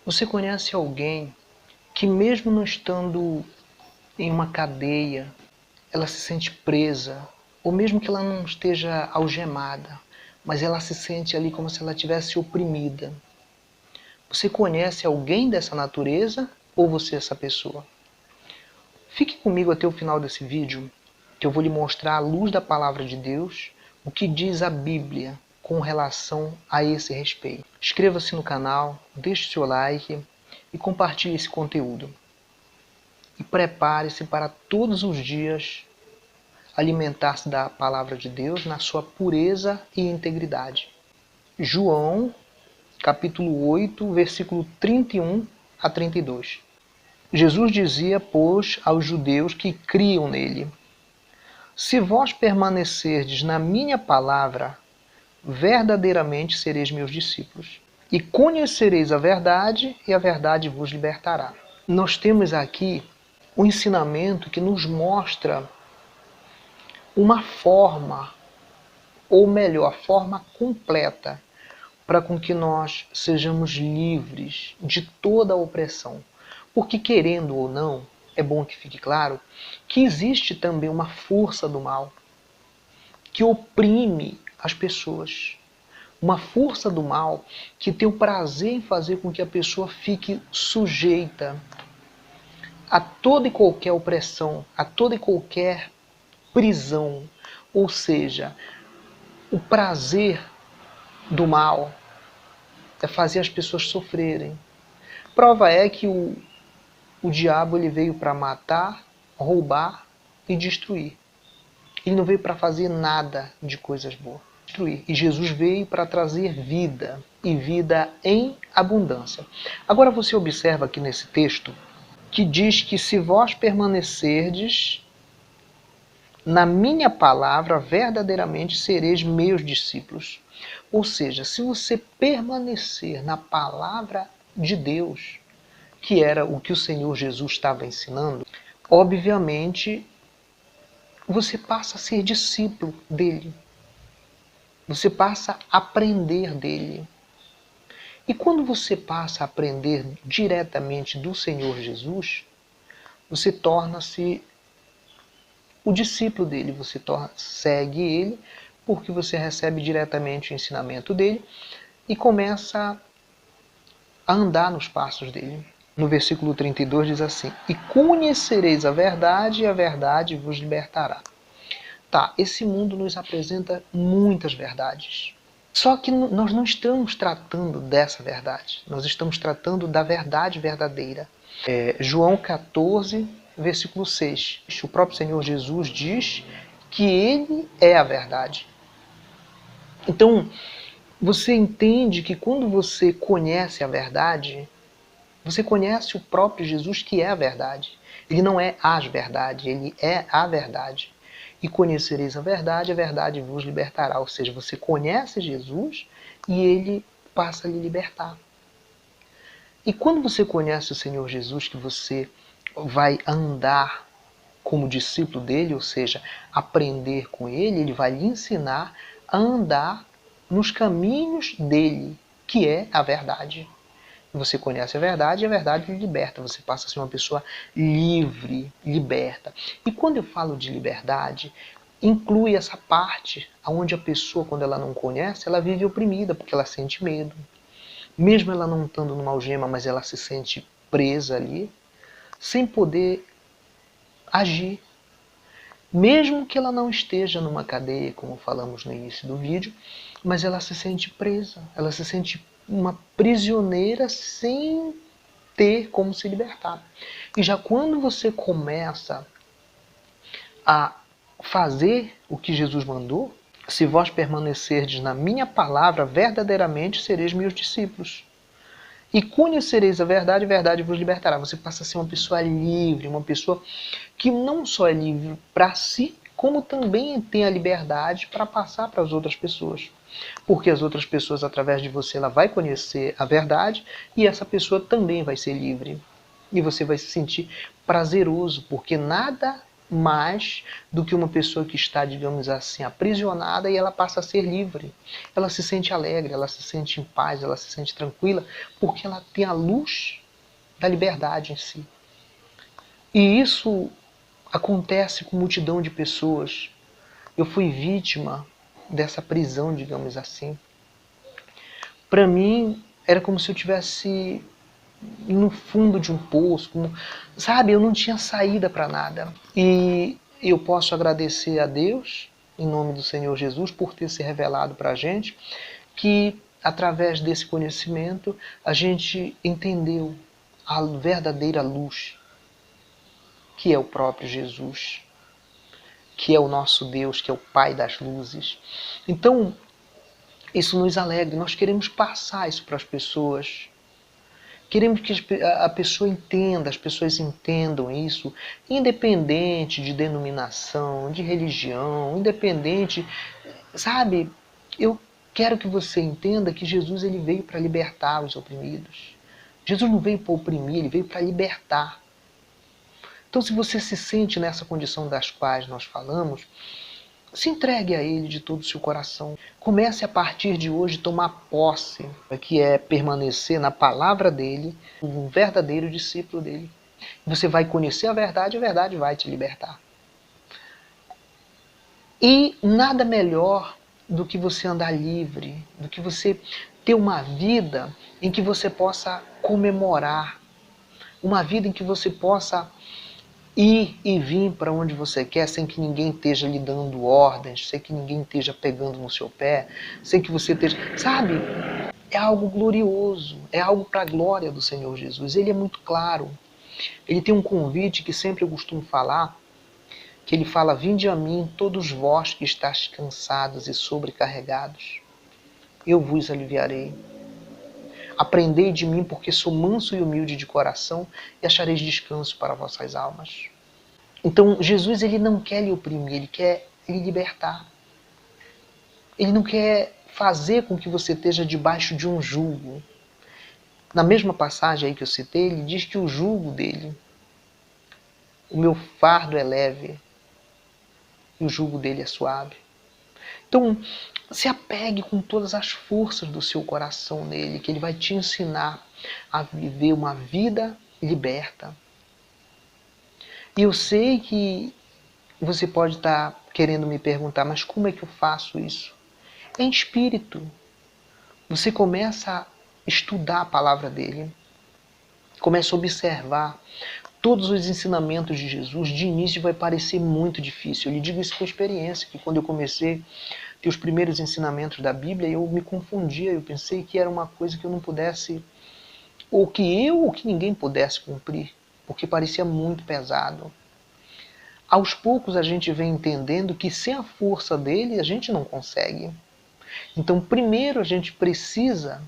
Você conhece alguém que mesmo não estando em uma cadeia, ela se sente presa, ou mesmo que ela não esteja algemada, mas ela se sente ali como se ela estivesse oprimida? Você conhece alguém dessa natureza ou você é essa pessoa? Fique comigo até o final desse vídeo, que eu vou lhe mostrar à luz da palavra de Deus o que diz a Bíblia com relação a esse respeito. Inscreva-se no canal, deixe seu like e compartilhe esse conteúdo. E prepare-se para todos os dias alimentar-se da palavra de Deus na sua pureza e integridade. João, capítulo 8, versículo 31 a 32. Jesus dizia, pois, aos judeus que criam nele: se vós permanecerdes na minha palavra, verdadeiramente sereis meus discípulos, e conhecereis a verdade, e a verdade vos libertará. Nós temos aqui um ensinamento que nos mostra uma forma, ou melhor, forma completa, para com que nós sejamos livres de toda a opressão. Porque, querendo ou não, é bom que fique claro que existe também uma força do mal que oprime as pessoas. Uma força do mal que tem o prazer em fazer com que a pessoa fique sujeita a toda e qualquer opressão, a toda e qualquer prisão. Ou seja, o prazer do mal é fazer as pessoas sofrerem. Prova é que o diabo ele veio para matar, roubar e destruir. Ele não veio para fazer nada de coisas boas. Destruir. E Jesus veio para trazer vida, e vida em abundância. Agora você observa aqui nesse texto que diz que se vós permanecerdes na minha palavra, verdadeiramente sereis meus discípulos. Ou seja, se você permanecer na palavra de Deus, que era o que o Senhor Jesus estava ensinando, obviamente você passa a ser discípulo dele. Você passa a aprender dele. E quando você passa a aprender diretamente do Senhor Jesus, você torna-se o discípulo dele, você segue ele, porque você recebe diretamente o ensinamento dele e começa a andar nos passos dele. No versículo 32 diz assim: e conhecereis a verdade, e a verdade vos libertará. Tá, esse mundo nos apresenta muitas verdades. Só que nós não estamos tratando dessa verdade. Nós estamos tratando da verdade verdadeira. João 14, versículo 6. O próprio Senhor Jesus diz que Ele é a verdade. Então, você entende que quando você conhece a verdade, você conhece o próprio Jesus, que é a verdade. Ele não é as verdades, ele é a verdade. E conhecereis a verdade vos libertará. Ou seja, você conhece Jesus e ele passa a lhe libertar. E quando você conhece o Senhor Jesus, que você vai andar como discípulo dele, ou seja, aprender com ele, ele vai lhe ensinar a andar nos caminhos dele, que é a verdade. Você conhece a verdade e a verdade lhe liberta. Você passa a ser uma pessoa livre, liberta. E quando eu falo de liberdade, inclui essa parte onde a pessoa, quando ela não conhece, ela vive oprimida, porque ela sente medo. Mesmo ela não estando numa algema, mas ela se sente presa ali, sem poder agir. Mesmo que ela não esteja numa cadeia, como falamos no início do vídeo, mas ela se sente presa, ela se sente uma prisioneira sem ter como se libertar. E já quando você começa a fazer o que Jesus mandou, se vós permanecerdes na minha palavra, verdadeiramente sereis meus discípulos. E conhecereis a verdade vos libertará. Você passa a ser uma pessoa livre, uma pessoa que não só é livre para si, como também tem a liberdade para passar para as outras pessoas. Porque as outras pessoas, através de você, ela vai conhecer a verdade e essa pessoa também vai ser livre. E você vai se sentir prazeroso, porque nada mais do que uma pessoa que está, digamos assim, aprisionada e ela passa a ser livre. Ela se sente alegre, ela se sente em paz, ela se sente tranquila, porque ela tem a luz da liberdade em si. E isso acontece com multidão de pessoas. Eu fui vítima dessa prisão, digamos assim. Para mim, era como se eu tivesse no fundo de um poço, sabe? Eu não tinha saída para nada. E eu posso agradecer a Deus, em nome do Senhor Jesus, por ter se revelado para a gente, que através desse conhecimento a gente entendeu a verdadeira luz, que é o próprio Jesus, que é o nosso Deus, que é o Pai das luzes. Então, isso nos alegra, nós queremos passar isso para as pessoas. Queremos que a pessoa entenda, as pessoas entendam isso, independente de denominação, de religião, independente, sabe? Eu quero que você entenda que Jesus ele veio para libertar os oprimidos. Jesus não veio para oprimir, ele veio para libertar. Então, se você se sente nessa condição das quais nós falamos, se entregue a Ele de todo o seu coração. Comece a partir de hoje a tomar posse, que é permanecer na palavra dEle, um verdadeiro discípulo dEle. Você vai conhecer a verdade vai te libertar. E nada melhor do que você andar livre, do que você ter uma vida em que você possa comemorar, uma vida em que você possa ir e vir para onde você quer, sem que ninguém esteja lhe dando ordens, sem que ninguém esteja pegando no seu pé, sem que você esteja... Sabe? É algo glorioso, é algo para a glória do Senhor Jesus. Ele é muito claro. Ele tem um convite que sempre eu costumo falar, que ele fala: vinde a mim, todos vós que estáis cansados e sobrecarregados, eu vos aliviarei. Aprendei de mim, porque sou manso e humilde de coração, e achareis descanso para vossas almas. Então, Jesus ele não quer lhe oprimir, ele quer lhe libertar. Ele não quer fazer com que você esteja debaixo de um jugo. Na mesma passagem aí que eu citei, ele diz que o jugo dele, o meu fardo é leve e o jugo dele é suave. Então, se apegue com todas as forças do seu coração nele, que ele vai te ensinar a viver uma vida liberta. E eu sei que você pode estar querendo me perguntar, mas como é que eu faço isso? É em espírito. Você começa a estudar a palavra dele, começa a observar todos os ensinamentos de Jesus. De início vai parecer muito difícil. Eu lhe digo isso por experiência, que quando eu comecei a ter os primeiros ensinamentos da Bíblia, eu me confundia, eu pensei que era uma coisa que eu não pudesse, ou que ninguém pudesse cumprir, porque parecia muito pesado. Aos poucos a gente vem entendendo que sem a força dele a gente não consegue. Então primeiro a gente precisa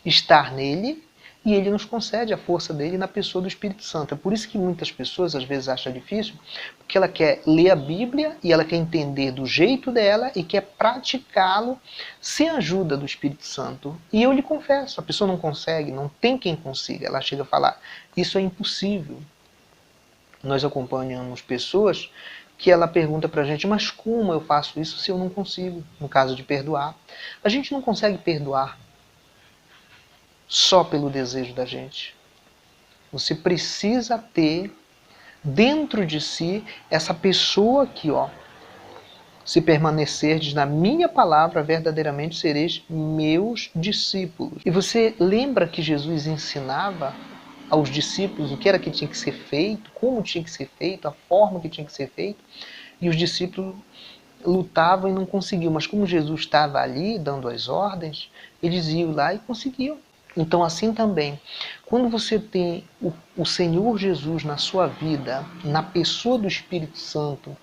estar nele e ele nos concede a força dele na pessoa do Espírito Santo. É por isso que muitas pessoas às vezes acham difícil, porque ela quer ler a Bíblia e ela quer entender do jeito dela e quer praticá-lo sem a ajuda do Espírito Santo. E eu lhe confesso, a pessoa não consegue, não tem quem consiga. Ela chega a falar, isso é impossível. Nós acompanhamos pessoas que ela pergunta pra gente, mas como eu faço isso se eu não consigo? No caso de perdoar. A gente não consegue perdoar só pelo desejo da gente. Você precisa ter dentro de si essa pessoa aqui, ó. Se permanecerdes na minha palavra, verdadeiramente sereis meus discípulos. E você lembra que Jesus ensinava aos discípulos o que era que tinha que ser feito, como tinha que ser feito, a forma que tinha que ser feito, e os discípulos lutavam e não conseguiam, mas como Jesus estava ali dando as ordens, eles iam lá e conseguiam. Então assim também, quando você tem o Senhor Jesus na sua vida, na pessoa do Espírito Santo,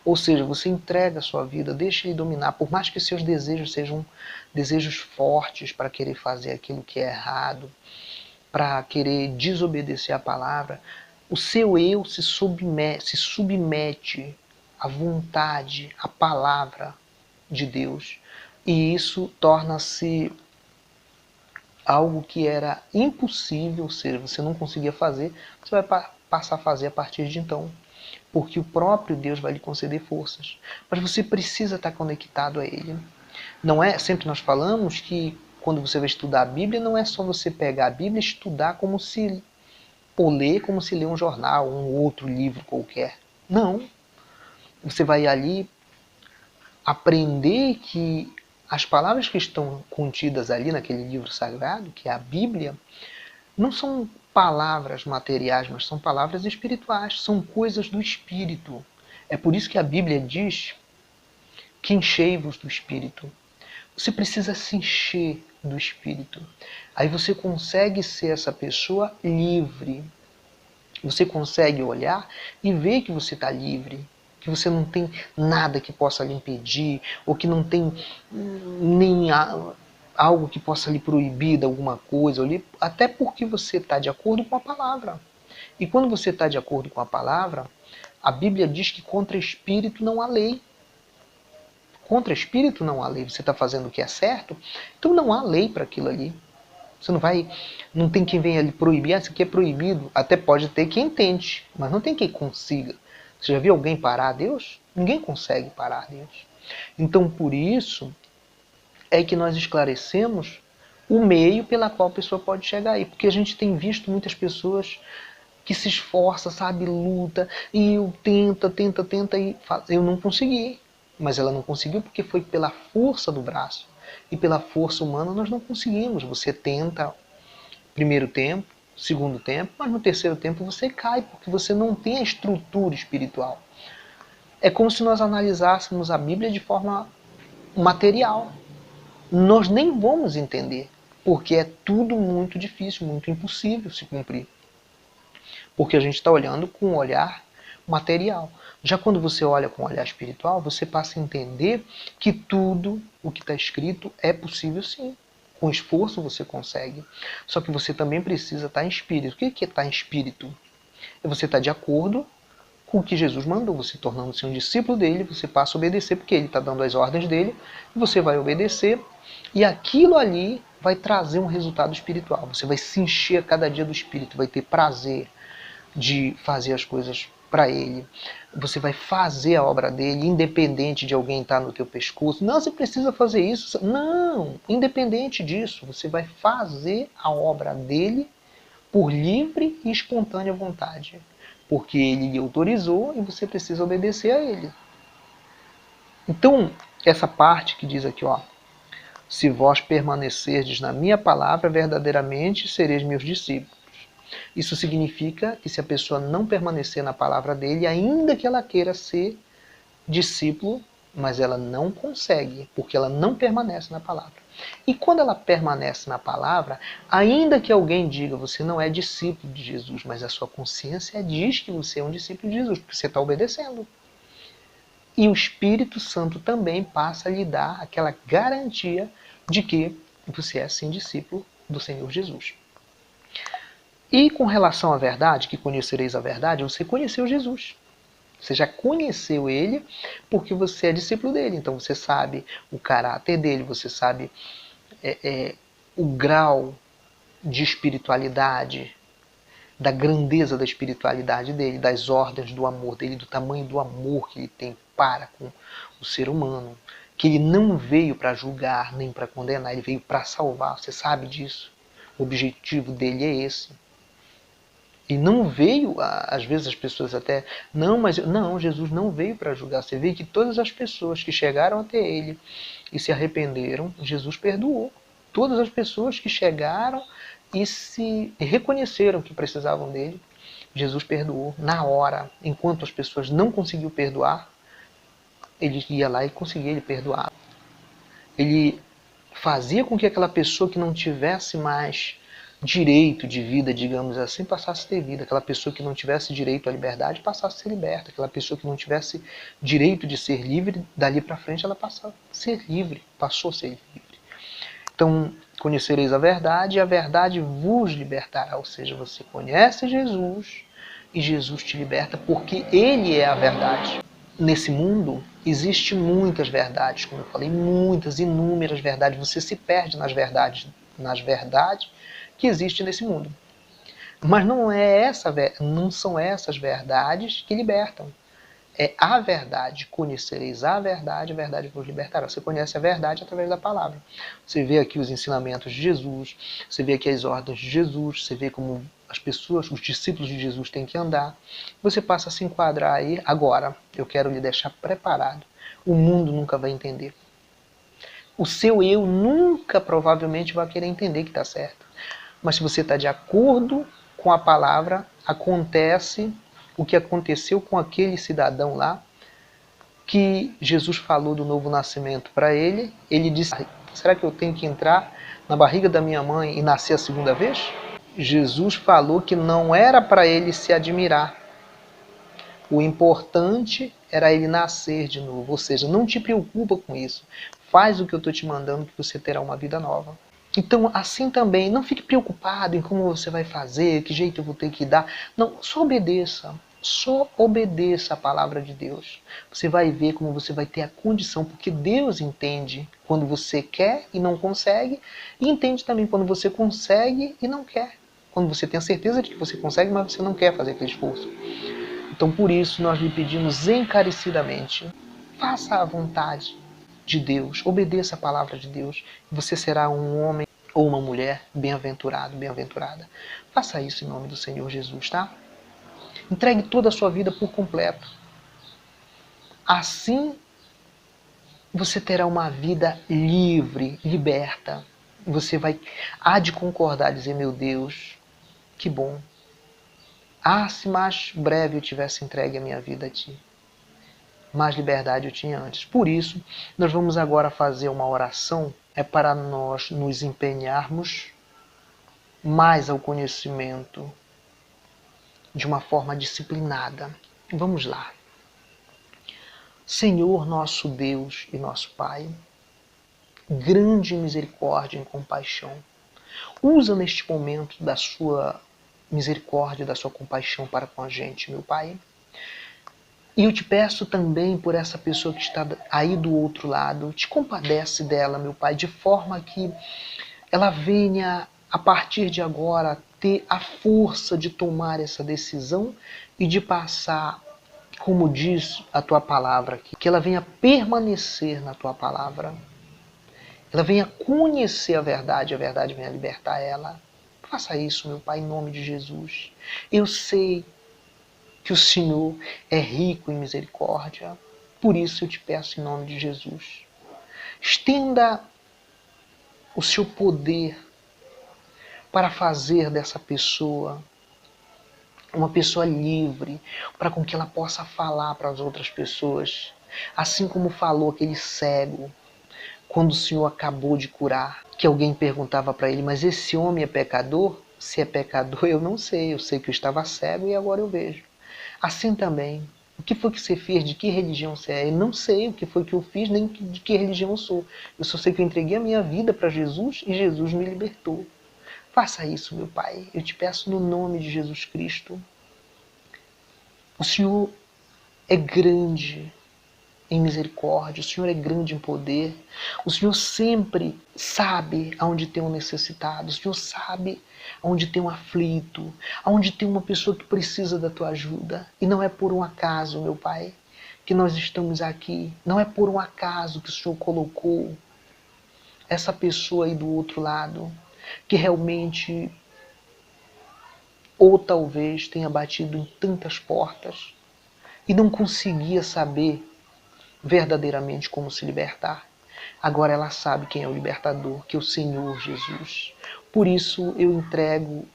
ou seja, você entrega a sua vida, deixa Ele dominar, por mais que seus desejos sejam desejos fortes para querer fazer aquilo que é errado, para querer desobedecer a palavra, o seu eu se submete à vontade, à palavra de Deus. E isso torna-se algo que era impossível, ou seja, você não conseguia fazer, você vai passar a fazer a partir de então. porque o próprio Deus vai lhe conceder forças. Mas você precisa estar conectado a Ele. Não é, sempre nós falamos que quando você vai estudar a Bíblia, não é só você pegar a Bíblia e estudar como se, ou ler como se lê um jornal, um outro livro qualquer. Não. Você vai ali aprender que as palavras que estão contidas ali naquele livro sagrado, que é a Bíblia, não são palavras materiais, mas são palavras espirituais, são coisas do Espírito. É por isso que a Bíblia diz que enchei-vos do Espírito. Você precisa se encher do Espírito. Aí você consegue ser essa pessoa livre. Você consegue olhar e ver que você está livre, que você não tem nada que possa lhe impedir, ou que não tem nem algo que possa lhe proibir de alguma coisa, até porque você está de acordo com a palavra. E quando você está de acordo com a palavra, a Bíblia diz que contra espírito não há lei. Contra espírito não há lei. Você está fazendo o que é certo, então não há lei para aquilo ali. Você não tem quem venha lhe proibir, isso aqui é proibido. Até pode ter quem tente, mas não tem quem consiga. Você já viu alguém parar Deus? Ninguém consegue parar Deus. Então, por isso, é que nós esclarecemos o meio pela qual a pessoa pode chegar aí. Porque a gente tem visto muitas pessoas que se esforçam, sabe, luta, e eu tenta, e eu não consegui. Mas ela não conseguiu porque foi pela força do braço. E pela força humana nós não conseguimos. Você tenta primeiro tempo, segundo tempo, mas no terceiro tempo você cai, porque você não tem a estrutura espiritual. É como se nós analisássemos a Bíblia de forma material. Nós nem vamos entender, porque é tudo muito difícil, muito impossível se cumprir. Porque a gente está olhando com um olhar material. Já quando você olha com um olhar espiritual, você passa a entender que tudo o que está escrito é possível sim. Com esforço você consegue. Só que você também precisa estar em espírito. O que é estar em espírito? É você estar de acordo com o que Jesus mandou. Você tornando-se um discípulo dele, você passa a obedecer, porque ele está dando as ordens dele, e você vai obedecer, e aquilo ali vai trazer um resultado espiritual. Você vai se encher a cada dia do Espírito, vai ter prazer de fazer as coisas para ele. Você vai fazer a obra dele, independente de alguém estar no teu pescoço. Não, você precisa fazer isso. Não, independente disso, você vai fazer a obra dele por livre e espontânea vontade. Porque ele lhe autorizou e você precisa obedecer a ele. Então, essa parte que diz aqui, ó, se vós permanecerdes na minha palavra, verdadeiramente sereis meus discípulos. Isso significa que se a pessoa não permanecer na palavra dele, ainda que ela queira ser discípulo, mas ela não consegue, porque ela não permanece na palavra. E quando ela permanece na palavra, ainda que alguém diga você não é discípulo de Jesus, mas a sua consciência diz que você é um discípulo de Jesus, porque você está obedecendo. E o Espírito Santo também passa a lhe dar aquela garantia de que você é sim discípulo do Senhor Jesus. E com relação à verdade, que conhecereis a verdade, você conheceu Jesus. Você já conheceu ele porque você é discípulo dele. Então você sabe o caráter dele, você sabe o grau de espiritualidade, da grandeza da espiritualidade dele, das ordens do amor dele, do tamanho do amor que ele tem para com o ser humano. Que ele não veio para julgar nem para condenar, ele veio para salvar. Você sabe disso. O objetivo dele é esse. E não veio, às vezes as pessoas até, não, Jesus não veio para julgar. Você vê que todas as pessoas que chegaram até ele e se arrependeram, Jesus perdoou. Todas as pessoas que chegaram e se reconheceram que precisavam dele, Jesus perdoou na hora. Enquanto as pessoas não conseguiam perdoar, ele ia lá e conseguia ele perdoar. Ele fazia com que aquela pessoa que não tivesse mais direito de vida, digamos assim, passasse a ter vida. Aquela pessoa que não tivesse direito à liberdade passasse a ser liberta. Aquela pessoa que não tivesse direito de ser livre, dali para frente ela passou a ser livre. Então, conhecereis a verdade e a verdade vos libertará. Ou seja, você conhece Jesus e Jesus te liberta porque ele é a verdade. Nesse mundo existem muitas verdades, como eu falei, muitas, inúmeras verdades. Você se perde nas verdades que existem nesse mundo. Mas não são essas verdades que libertam. é a verdade. Conhecereis a verdade vos libertará. Você conhece a verdade através da palavra. Você vê aqui os ensinamentos de Jesus, você vê aqui as ordens de Jesus, você vê como as pessoas, os discípulos de Jesus têm que andar. Você passa a se enquadrar aí. Agora, eu quero lhe deixar preparado. O mundo nunca vai entender. O seu eu nunca provavelmente vai querer entender que está certo. Mas se você está de acordo com a palavra, acontece o que aconteceu com aquele cidadão lá, que Jesus falou do novo nascimento para ele. Ele disse: será que eu tenho que entrar na barriga da minha mãe e nascer a segunda vez? Jesus falou que não era para ele se admirar. O importante era ele nascer de novo. Ou seja, não te preocupa com isso. Faz o que eu estou te mandando que você terá uma vida nova. Então, assim também, não fique preocupado em como você vai fazer, que jeito eu vou ter que dar. Não, só obedeça. Só obedeça a palavra de Deus. Você vai ver como você vai ter a condição, porque Deus entende quando você quer e não consegue, e entende também quando você consegue e não quer. Quando você tem a certeza de que você consegue, mas você não quer fazer aquele esforço. Então, por isso, nós lhe pedimos encarecidamente, faça a vontade de Deus, obedeça a palavra de Deus, e você será um homem ou uma mulher bem-aventurado, bem-aventurada. Faça isso em nome do Senhor Jesus, tá? Entregue toda a sua vida por completo. Assim, você terá uma vida livre, liberta. Você há de concordar, dizer, meu Deus, que bom. Ah, se mais breve eu tivesse entregue a minha vida a Ti. Mais liberdade eu tinha antes. Por isso, nós vamos agora fazer uma oração, para nós nos empenharmos mais ao conhecimento de uma forma disciplinada. Vamos lá. Senhor nosso Deus e nosso Pai, grande misericórdia e compaixão, usa neste momento da sua misericórdia, da sua compaixão para com a gente, meu Pai. E eu te peço também por essa pessoa que está aí do outro lado, te compadece dela, meu Pai, de forma que ela venha, a partir de agora, ter a força de tomar essa decisão e de passar, como diz a Tua palavra aqui, que ela venha permanecer na Tua palavra. Ela venha conhecer a verdade venha libertar ela. Faça isso, meu Pai, em nome de Jesus. Eu sei que o Senhor é rico em misericórdia. Por isso eu te peço em nome de Jesus. Estenda o seu poder para fazer dessa pessoa uma pessoa livre, para com que ela possa falar para as outras pessoas. Assim como falou aquele cego, quando o Senhor acabou de curar, que alguém perguntava para ele, mas esse homem é pecador? Se é pecador, eu não sei. Eu sei que eu estava cego e agora eu vejo. Assim também, o que foi que você fez? De que religião você é? Eu não sei o que foi que eu fiz, nem de que religião eu sou. Eu só sei que eu entreguei a minha vida para Jesus e Jesus me libertou. Faça isso, meu Pai. Eu te peço no nome de Jesus Cristo. O Senhor é grande em misericórdia, o Senhor é grande em poder, o Senhor sempre sabe aonde tem um necessitado, o Senhor sabe aonde tem um aflito, aonde tem uma pessoa que precisa da tua ajuda. E não é por um acaso, meu Pai, que nós estamos aqui, não é por um acaso que o Senhor colocou essa pessoa aí do outro lado, que realmente, ou talvez tenha batido em tantas portas e não conseguia saber verdadeiramente como se libertar. Agora ela sabe quem é o libertador, que é o Senhor Jesus. Por isso eu entrego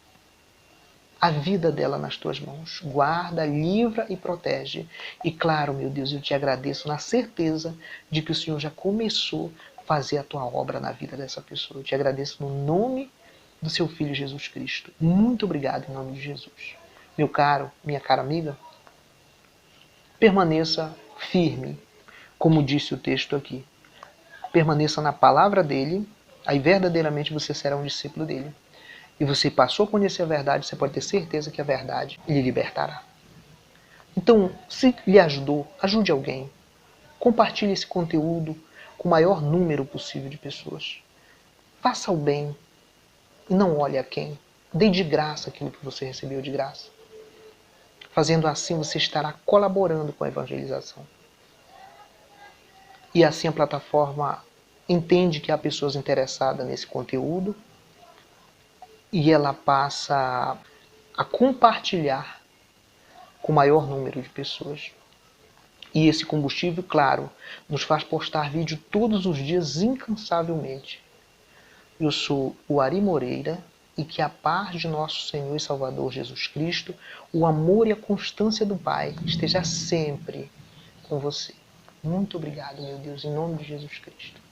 a vida dela nas tuas mãos. Guarda, livra e protege. E claro, meu Deus, eu te agradeço na certeza de que o Senhor já começou a fazer a tua obra na vida dessa pessoa. Eu te agradeço no nome do seu Filho Jesus Cristo. Muito obrigado em nome de Jesus. Meu caro, minha cara amiga, permaneça firme, como disse o texto aqui. Permaneça na palavra dele, aí verdadeiramente você será um discípulo dele. E você passou a conhecer a verdade, você pode ter certeza que a verdade lhe libertará. Então, se lhe ajudou, ajude alguém. Compartilhe esse conteúdo com o maior número possível de pessoas. Faça o bem e não olhe a quem. Dê de graça aquilo que você recebeu de graça. Fazendo assim, você estará colaborando com a evangelização. E assim a plataforma entende que há pessoas interessadas nesse conteúdo e ela passa a compartilhar com o maior número de pessoas. E esse combustível, claro, nos faz postar vídeo todos os dias incansavelmente. Eu sou o Ari Moreira e que a paz de nosso Senhor e Salvador Jesus Cristo, o amor e a constância do Pai esteja sempre com você. Muito obrigado, meu Deus, em nome de Jesus Cristo.